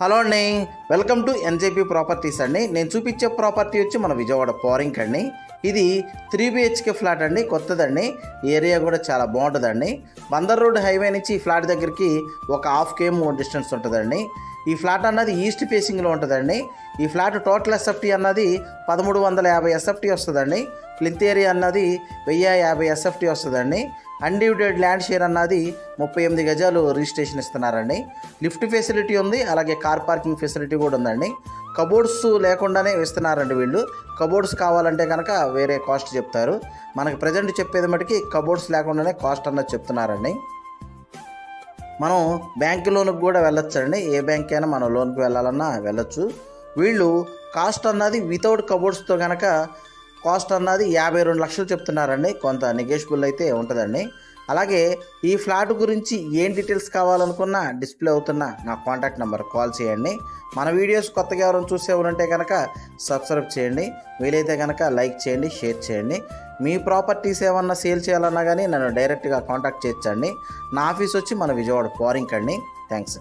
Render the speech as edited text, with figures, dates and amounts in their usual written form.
Hello అండి, welcome to NJP properties అండి. నేను చూపించే ప్రాపర్టీ వచ్చి మన విజయవాడ పోరింగ్ అండి. ఇది 3 BHK ఫ్లాట్ అండి, కొత్తదండి. ఏరియా కూడా చాలా బాగుంటుందండి. బందర్ రోడ్ హైవే నుంచి ఈ ఫ్లాట్ దగ్గరికి ఒక 1/2 km డిస్టెన్స్ ఉంటుందండి. ఈ ఫ్లాట్ అన్నది ఈస్ట్ ఫేసింగ్లో ఉంటుందండి. ఈ ఫ్లాట్ టోటల్ ఎస్ఎఫ్టీ అన్నది 1350 ఎస్ఎఫ్టీ వస్తుందండి. ప్లింత్ ఏరియా అన్నది 1050 ఎస్ఎఫ్టీ వస్తుందండి. అన్డివిడెడ్ ల్యాండ్ షేర్ అన్నది 38 గజాలు రిజిస్ట్రేషన్ ఇస్తున్నారండి. లిఫ్ట్ ఫెసిలిటీ ఉంది, అలాగే కార్ పార్కింగ్ ఫెసిలిటీ కూడా ఉందండి. కబోర్డ్స్ లేకుండానే ఇస్తున్నారండి వీళ్ళు. కబోర్డ్స్ కావాలంటే కనుక వేరే కాస్ట్ చెప్తారు. మనకి ప్రజెంట్ చెప్పేది మటుకి కబోర్డ్స్ లేకుండానే కాస్ట్ అన్నది చెప్తున్నారండి. మనం బ్యాంక్ లోన్కి కూడా వెళ్ళొచ్చండి. ఏ బ్యాంక్ అయినా మనం లోన్కి వెళ్ళాలన్నా వెళ్ళొచ్చు. వీళ్ళు కాస్ట్ అన్నది వితౌట్ కబోర్డ్స్తో కనుక కాస్ట్ అన్నది 52 లక్షలు చెప్తున్నారండి. కొంత నెగోషియబుల్ అయితే ఉంటుందండి. అలాగే ఈ ఫ్లాట్ గురించి ఏం డీటెయిల్స్ కావాలనుకున్నా డిస్ప్లే అవుతున్న నా కాంటాక్ట్ నెంబర్ కాల్ చేయండి. మన వీడియోస్ కొత్తగా ఎవరైనా చూసేవారంటే కనుక సబ్స్క్రైబ్ చేయండి. వీలైతే కనుక లైక్ చేయండి, షేర్ చేయండి. మీ ప్రాపర్టీస్ ఏమన్నా సేల్ చేయాలన్నా కానీ నన్ను డైరెక్ట్గా కాంటాక్ట్ చేయొచ్చండి. నా ఆఫీస్ వచ్చి మన విజయవాడ పోరింగ్ అండి. థ్యాంక్స్.